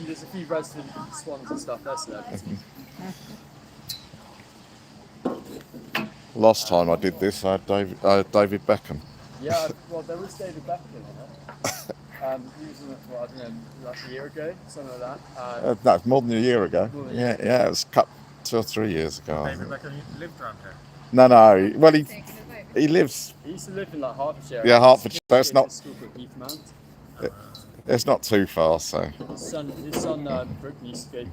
There's a few resident swans and stuff. That's celebrities. Last time I did this, I had David Beckham. Yeah, well, there was David Beckham in it. He was in it, I don't know, like a year ago, something like that. No, more than a year ago. More than a year Yeah, it was 2 or 3 years ago. David Beckham lived around here. No. Well, he lives. He used to live in like Hertfordshire. Yeah, Hertfordshire. So it's not. School called Heath Mount. It's not too far. So. His son Brooklyn used to go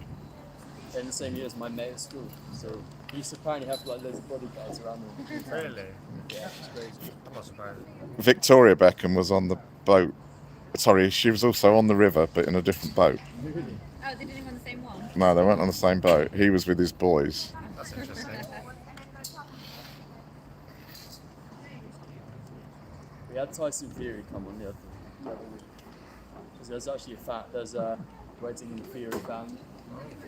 in the same year as my mate at school. So he used to apparently have like loads of bodyguards around him. Really? Yeah, it's crazy. I'm not surprised. Victoria Beckham was on the boat. Sorry, she was also on the river, but in a different boat. Really? Oh, they didn't go on the same one? No, they weren't on the same boat. He was with his boys. That's interesting. We had Tyson Fury come on the other week. Because there's actually there's a wedding in the Fury family.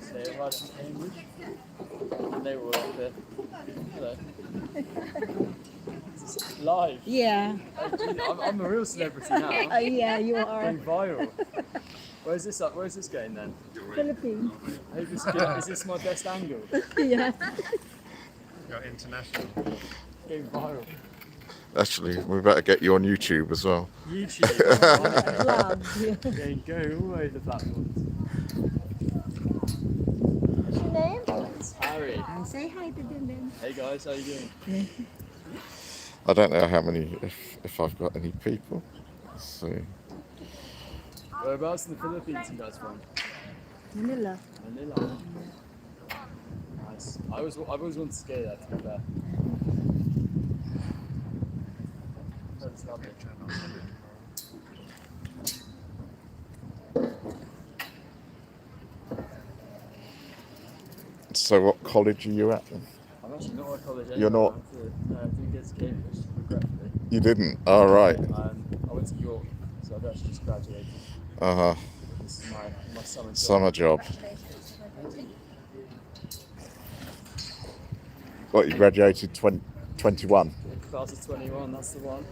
So they arrived from Cambridge. And they were all up there. Hello. This is live. Yeah. I'm a real celebrity now. Yeah, you are. Going viral. Where's this going then? Philippines. Hey, is this my best angle? Yeah. You're international. Going viral. Actually, we better get you on YouTube as well. YouTube. Vlog. Go all over the platforms. What's your name? It's Harry. And say hi to them then. Hey guys, how you doing? I don't know how many, if I've got any people. Let's see. Whereabouts in the Philippines you guys from? Manila. Manila. Nice. I've always wanted to go there, to be fair. That's lovely. So what college are you at then? I'm actually not at college anymore. You're not? I didn't get to Cambridge, regretfully. You didn't? Oh, right. I went to York, so I've actually just graduated. Uh-huh. This is my summer job. Summer job. What, you graduated 21? Class of 21, that's the one.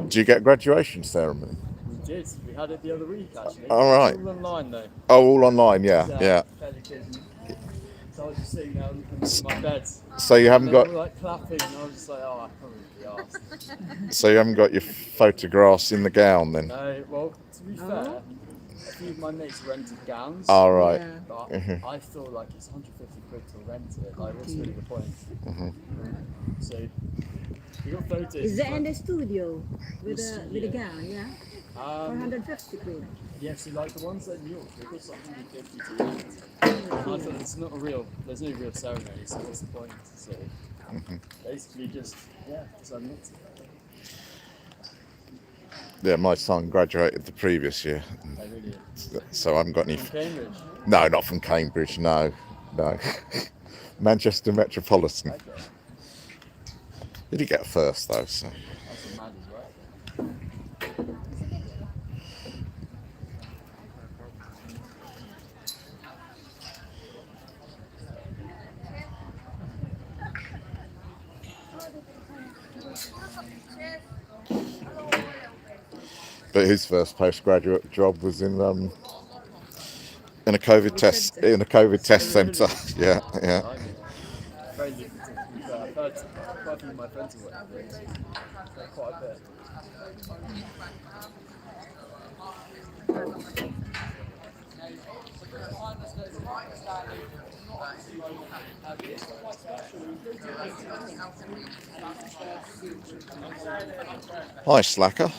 Do you get a graduation ceremony? We did. We had it the other week, actually. All right. It's all online, though. Oh, all online, yeah. Fairly occasionally. So I was just sitting there looking at my bed. So you haven't And they got, were like clapping, and I was just like, oh, I can't really be asked. so you haven't got your photographs in the gown then? No, well, to be fair, a few of my mates rented gowns. All right. Yeah. But I feel like it's 150 quid to rent it. Like, what's really the point? So, we got photos. Is that in the studio with a gown, yeah? For 150 quid. Yeah, so like the ones at New York, they cost like 150 to rent. And I thought there's no real ceremony, so what's the point? So, basically just admit it. Yeah, my son graduated the previous year. I really So I haven't got any. From Cambridge. No, not from Cambridge, no. Manchester Metropolitan. Okay. Did he get first though? So. That's mad as well. But his first postgraduate job was in a COVID test centre. Yeah. Very lucrative. I've heard quite a few of my friends have worked there. Quite a bit. Hi, Slacker.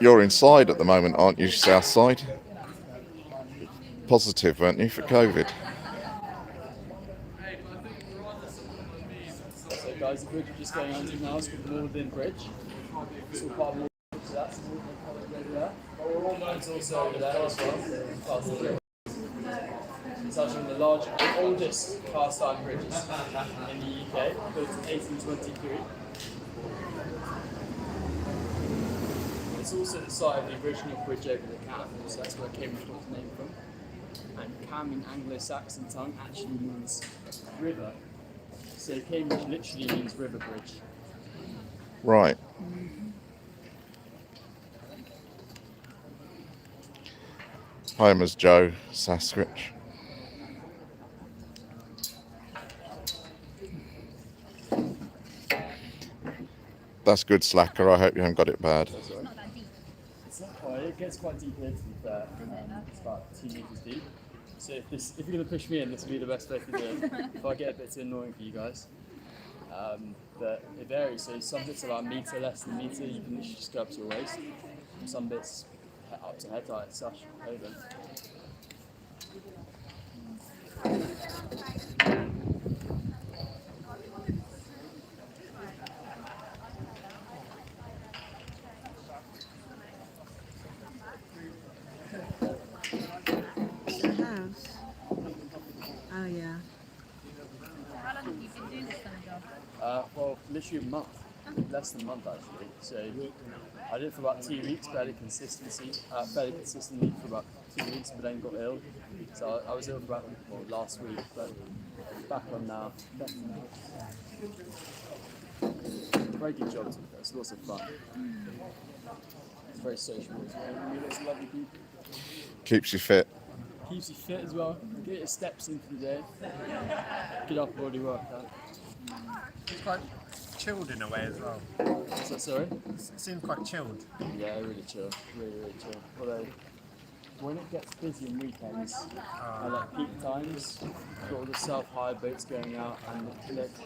You're inside at the moment, aren't you, Southside? Positive, weren't you, for COVID? So guys, the bridge we're just going onto now is called the Malden Bridge. It's all part of Malden, so that's the Malden College over there. But we're all known also over there as well. It's actually the oldest cast iron bridges in the UK, built in 1823. It's also the site of the original bridge over the Cam, so that's where Cambridge got its name from. And Cam in Anglo-Saxon tongue actually means river. So Cambridge literally means river bridge. Right. Home as Joe Sasquatch. That's good, Slacker. I hope you haven't got it bad. It's not that deep. It's not quite. It gets quite deep here, to be fair. It's about 2 meters deep. So if you're going to push me in, this will be the best way to do it. If I get a bit too annoying for you guys. But it varies. So some bits are about a meter, less than a meter. You can literally just go up to your waist. Some bits up to head height, such over. The house. Oh yeah. How long have you been doing this kind of job? Well, literally a month. Less than a month actually. So I did it for about 2 weeks, fairly consistently for about 2 weeks, but then got ill. So I was ill for about last week, but back on now. Very good job. It's lots of fun. It's very sociable as well. Meet lots of lovely people. Keeps you fit. Keeps you fit as well. Get your steps in for the day. Get up, body work out. It's quite chilled in a way as well. Is that sorry? It seems quite chilled. Yeah, really chill. Really chill. Although, when it gets busy on weekends, and at peak times, you've got all the self-hire boats going out, and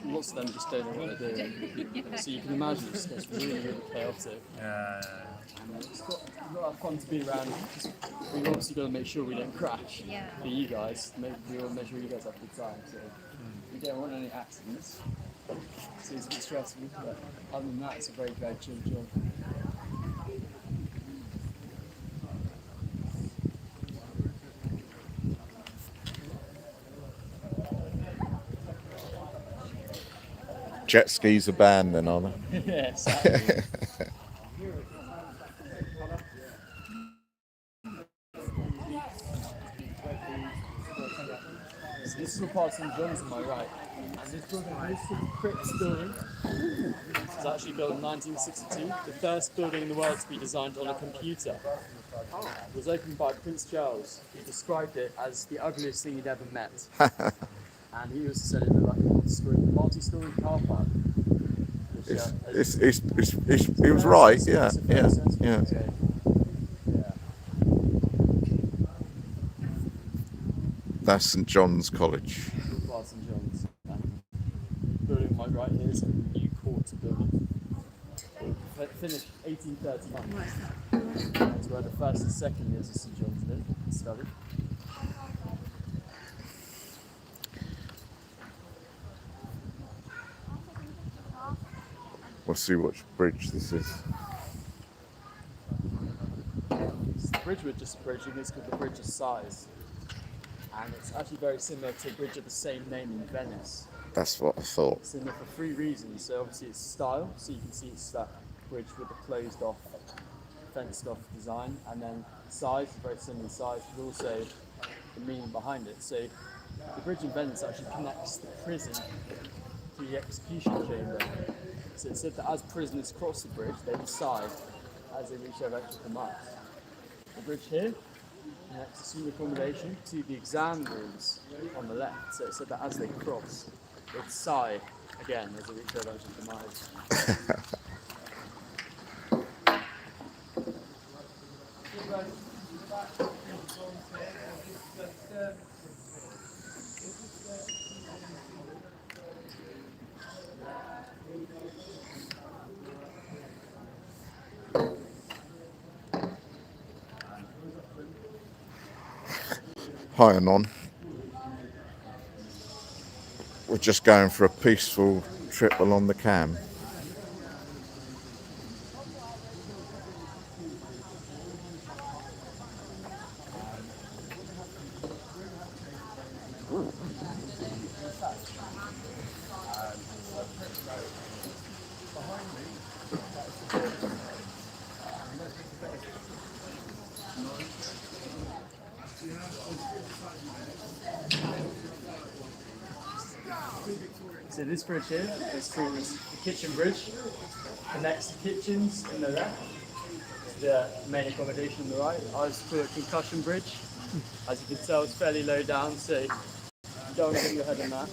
lots of them just don't know what they're doing. So you can imagine it just gets really, really chaotic. And it's got a lot of fun to be around. We've obviously got to make sure we don't crash Yeah. for you guys. We want to make sure you guys have a good time. So we don't want any accidents. So it's a bit stressful, but other than that, it's a very, very chill job. Jet skis are banned then, aren't they? Yeah, sadly. So this is the part of St John's on my right, and this building, this Crypt building, was actually built in 1962, the first building in the world to be designed on a computer. It was opened by Prince Charles, who described it as the ugliest thing he'd ever met. And he also said it looked like a multi-story car park. Which, He was right, yeah. That's St John's College. St John's. Building on my right here is a new court building. Finished 1831. That's where the first and second years of St John's lived and studied. We'll see which bridge this is. The bridge we're just bridging is called the Bridge of Sighs. And it's actually very similar to a bridge of the same name in Venice. That's what I thought. Similar for 3 reasons. So obviously it's style, so you can see it's that bridge with the closed off, fenced off design, and then size, very similar size, but also the meaning behind it. So the bridge in Venice actually connects the prison to the execution chamber. So it said that as prisoners cross the bridge, they would sigh as they reach their extra demise. The bridge here connects the student accommodation to the exam rooms on the left. So it said that as they cross, they'd sigh again as they reach their extra demise. Hi, Anon. We're just going for a peaceful trip along the Cam. So this bridge here is called the kitchen bridge. Connects the kitchens on the left, the main accommodation on the right. I was called a concussion bridge. As you can tell, it's fairly low down, so you don't want to hit your head on that.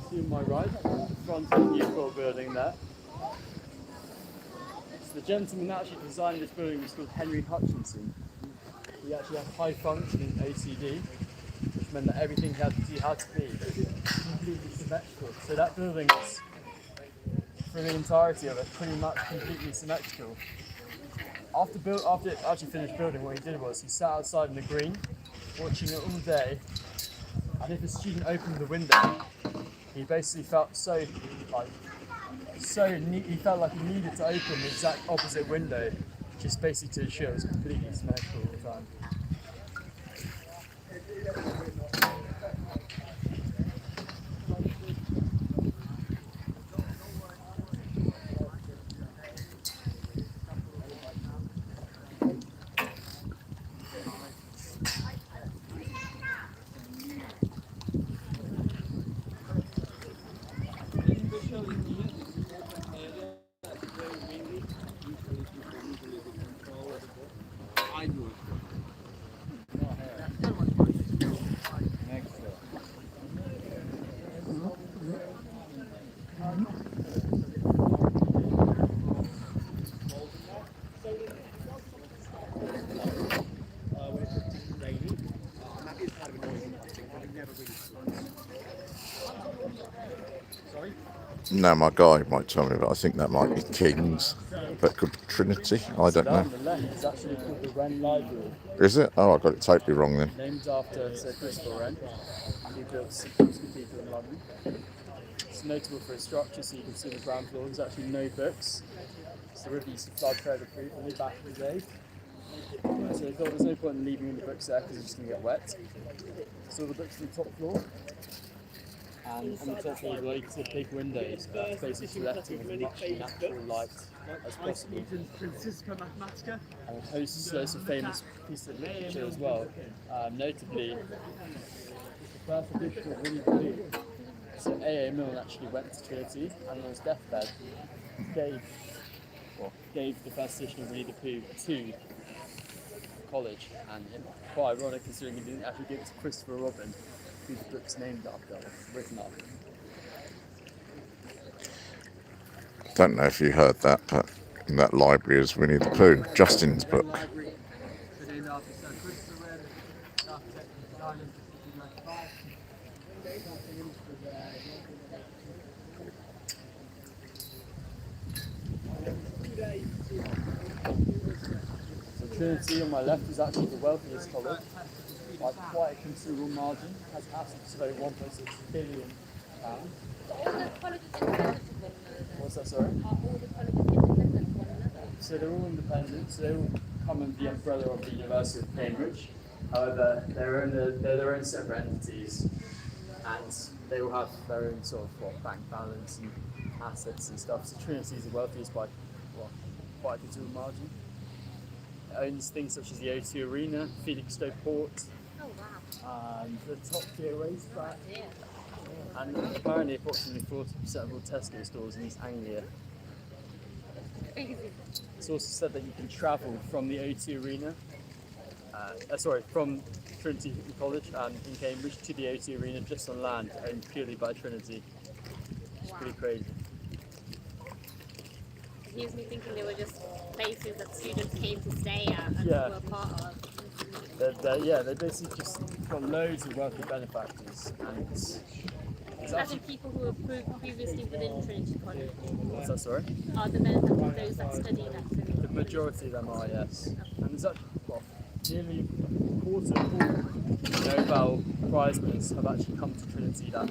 To my right, the front of the new court building there. So the gentleman that actually designed this building was called Hutchinson. He actually had high functioning OCD, which meant that everything had to be completely symmetrical. So that building is, for the entirety of it, pretty much completely symmetrical. After it actually finished building, what he did was he sat outside in the green, watching it all day, and if a student opened the window, he basically felt he felt like he needed to open the exact opposite window, just basically to ensure it was completely symmetrical all the time. No, my guy might tell me, but I think that might be King's. But could be Trinity, I don't know. On the left is actually called the Wren Library, Is it? Oh, I got it totally wrong then. named after Sir Christopher Wren, who built St Paul's Cathedral in London. It's notable for its structure, so you can see the ground floor. There's actually no books. So the river used to flood further through from the back of the day. So they thought there's no point in leaving the books there because they're just going to get wet. So the books on the top floor. And on the top floor, you can see big windows that basically left it with as much natural light as possible. And it hosts loads of famous pieces of literature as well. Notably, the first edition of Winnie the Pooh. So A.A. Milne actually went to Trinity and on his deathbed gave the first edition of Winnie the Pooh to college, and quite ironic considering he didn't actually give it to Christopher Robin, who the book's named after, or written after. Don't know if you heard that, but in that library is Winnie the Pooh, Justin's book. Library, named after Sir Christopher Wren, architect and designer of 1595. So Trinity on my left is actually the wealthiest college, by quite a considerable margin, has assets of over £1.6 billion. All the colleges independent of one another. What's that, sorry? Are all the colleges independent of one another? So they're all independent, so they all come under the umbrella of the University of Cambridge. However, they're their own separate entities, and they all have their own sort of bank balance and assets and stuff. So Trinity is the wealthiest by quite a considerable margin. It owns things such as the O2 Arena, Felixstowe Port, Oh wow. and the top tier racetrack. And apparently approximately 40% of all Tesco stores in East Anglia. Crazy. It's also said that you can travel from the O2 Arena, from Trinity College in Cambridge to the O2 Arena just on land, owned purely by Trinity. It's pretty crazy. It leaves me thinking they were just places that students came to stay at and Yeah. were part of. They basically just got loads of wealthy benefactors, and it's As actually, in people who were previously within Trinity College. what's that, sorry? Are the benefactors those that studied at Trinity? The majority of them are, yes. And there's actually, nearly a quarter of all Nobel Prize winners have actually come to Trinity a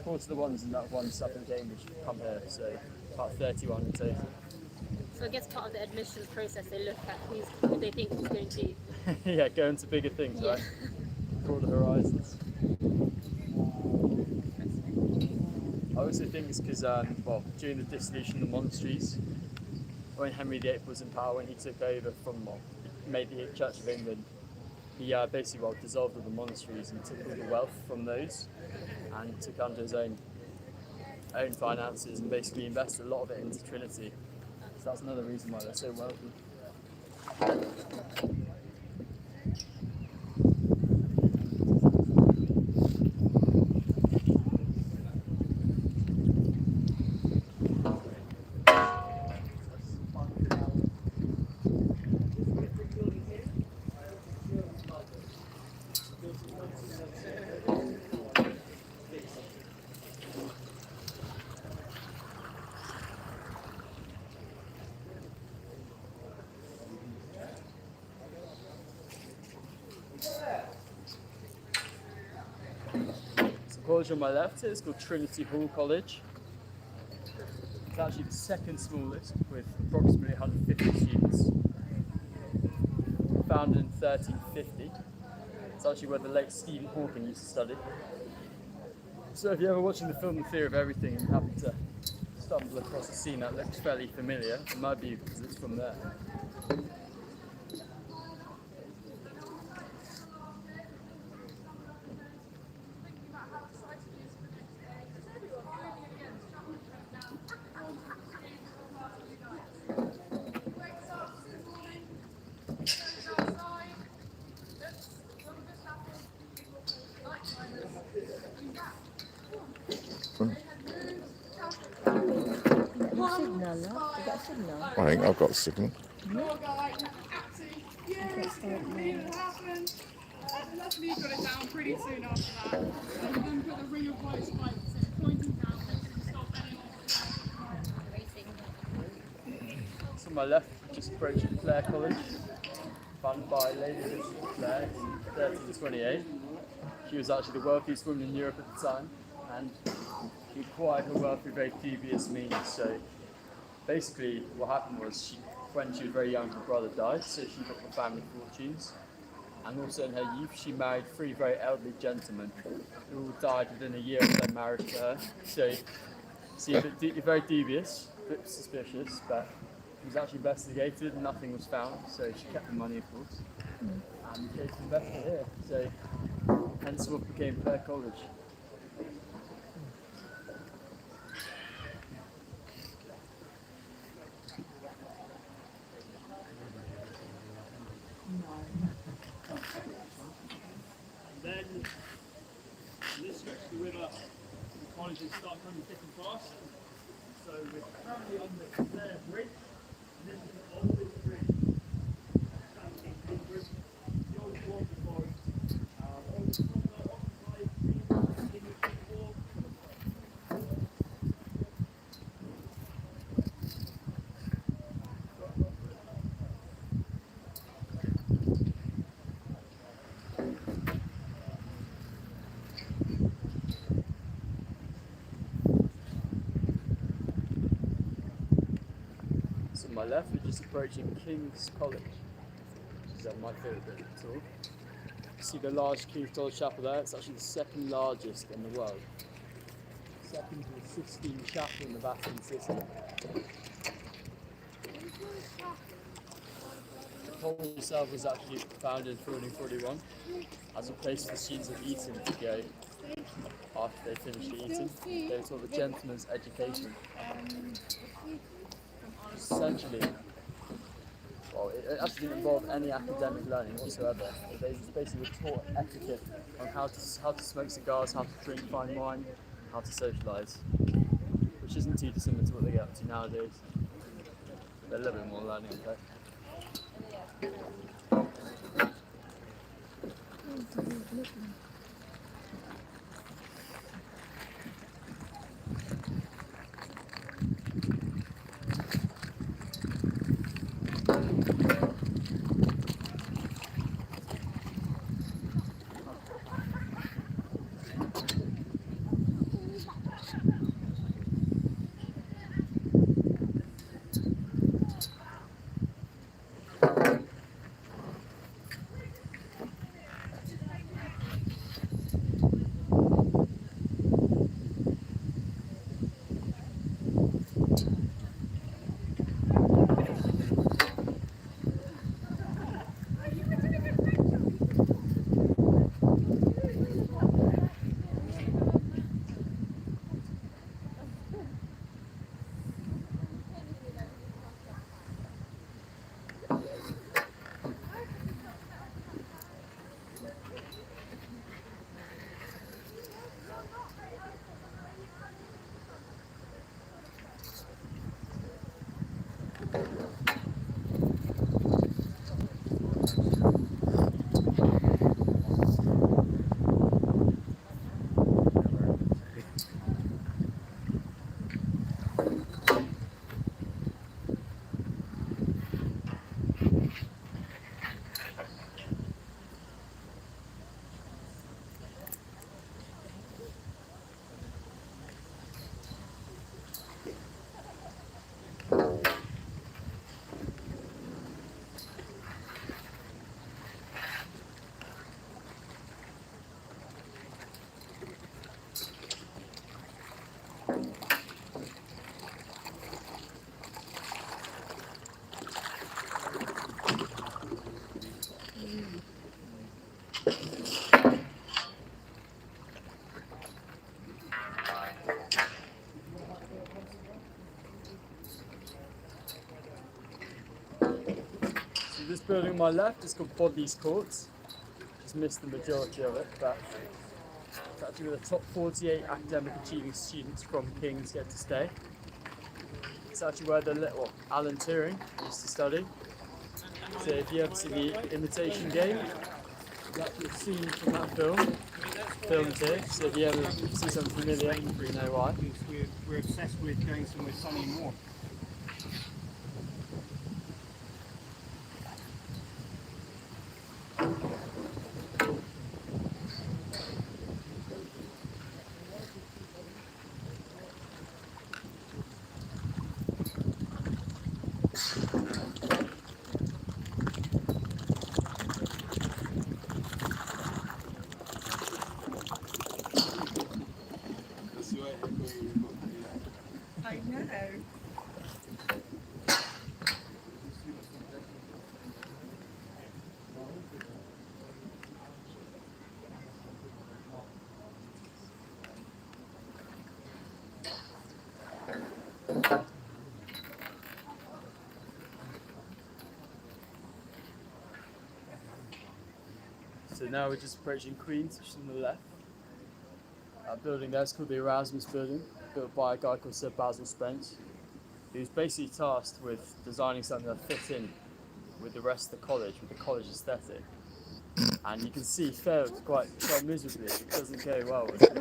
quarter of the ones in that one stuff in Cambridge come here, so about 31 in total. So I guess part of the admission process, they look at who they think is going to. Yeah, go into bigger things, Yeah. right? Broader horizons. I also think it's because, during the dissolution of the monasteries, when Henry VIII was in power, when he took over made the Church of England, he basically dissolved all the monasteries and took all the wealth from those and took under his own finances and basically invested a lot of it into Trinity. So that's another reason why they're so wealthy. The college on my left here is called Trinity Hall College. It's actually the second smallest, with approximately 150 students. Founded in 1350. It's actually where the late Stephen Hawking used to study. So if you're ever watching the film The Theory of Everything and you happen to stumble across a scene that looks fairly familiar, it might be because it's from there. Signal, no? You got a signal? I think I've got a signal. Luckily, got it down pretty soon after that. And then put the ring of white spikes pointing down to stop anyone. So on my left, just approaching Clare College, founded by Lady Elizabeth Clare in 1328. She was actually the wealthiest woman in Europe at the time, and she acquired her wealth through very dubious means. So basically what happened was when she was very young, her brother died, so she got the family fortunes. And also in her youth, she married 3 very elderly gentlemen who all died within a year of their marriage to her. So, very dubious, a bit suspicious, but it was actually investigated and nothing was found. So she kept the money, of course, and the case invested here. So hence what became Clare College. Then this stretch of the river, the colleges start coming thick and fast. So we're currently on the Clare Bridge, and this is the oldest bridge standing in Cambridge. The oldest one before it. Oldest one occupied in the war. So on my left, we're just approaching King's College, which is my favourite bit of the tour. You see the large King's College Chapel there? It's actually the second largest in the world. Second to the Sistine Chapel in the Vatican City. college itself was actually founded in 1441 as a place for students of Eton to go after they finished Eton. They were taught the gentleman's education. Essentially, well, it actually didn't involve any academic learning whatsoever. They just basically were taught etiquette on how to smoke cigars, how to drink fine wine, how to socialise, which isn't too dissimilar to what they get up to nowadays. They're a little bit more learning, okay? So this building on my left is called Bodley's Courts. Just missed the majority of it, but it's actually where the top 48 academic achieving students from King's get to stay. It's actually where Alan Turing used to study. So if you ever see The Imitation Game, it's actually a scene from that film, filmed here. So if you ever see something familiar, you probably know why. We're obsessed with going somewhere sunny and warm. I know. So now we're just approaching Queen's, which is on the left. That building there is called the Erasmus Building, built by a guy called Sir Basil Spence, who's basically tasked with designing something that fits in with the rest of the college, with the college aesthetic. And you can see he failed quite miserably. It doesn't go well with it.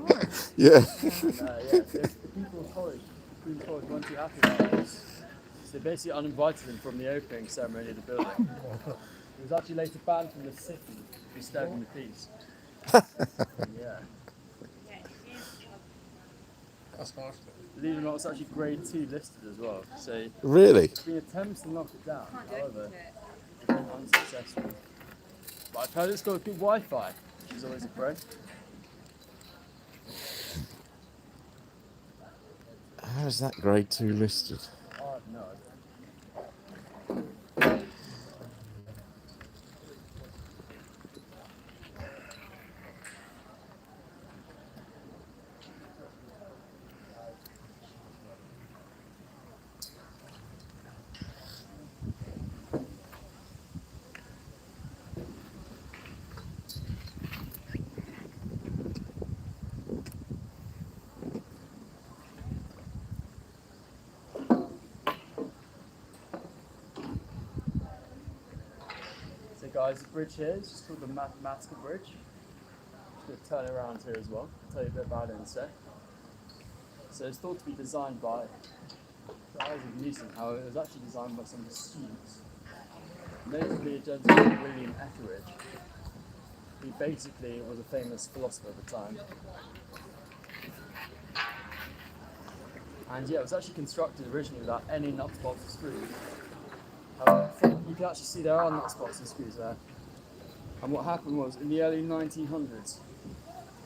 Yeah. And, the people of college, Queen's College, weren't too happy about this. So they basically uninvited him from the opening ceremony of the building. He was actually later banned from the city for disturbing the peace. Yeah. That's harsh. Believe it or not, it's actually grade 2 listed as well. So Really? there's been attempts to knock it down, however, it's been unsuccessful. But I've heard it's got good Wi-Fi, which is always a pro. How is that grade 2 listed? Oh, no. guys, the bridge here is just called the mathematical bridge. Just going to turn it around here as well. I'll tell you a bit about it in a sec. So it's thought to be designed by Isaac Newton, however it was actually designed by some of his students. Notably a gentleman called William Etheridge, who basically was a famous philosopher at the time. And yeah, it was actually constructed originally without any nuts, bolts, or screws. You can actually see there are nuts, bolts, and screws there. And what happened was, in the early 1900s,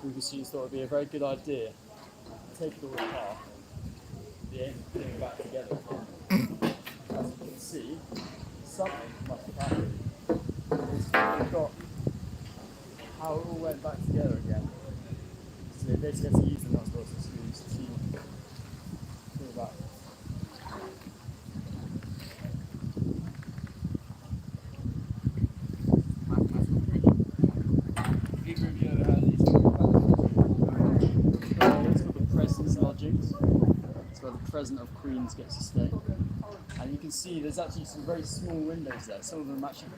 group of students thought it would be a very good idea to take it all apart, the aim of putting it back together again. As you can see, something must have happened. They forgot how it all went back together again. So they basically had to use the nuts, bolts, and screws to put it back. It's called the President's Lodgings. It's where the President of Queens gets to stay. And you can see there's actually some very small windows there. Some of them actually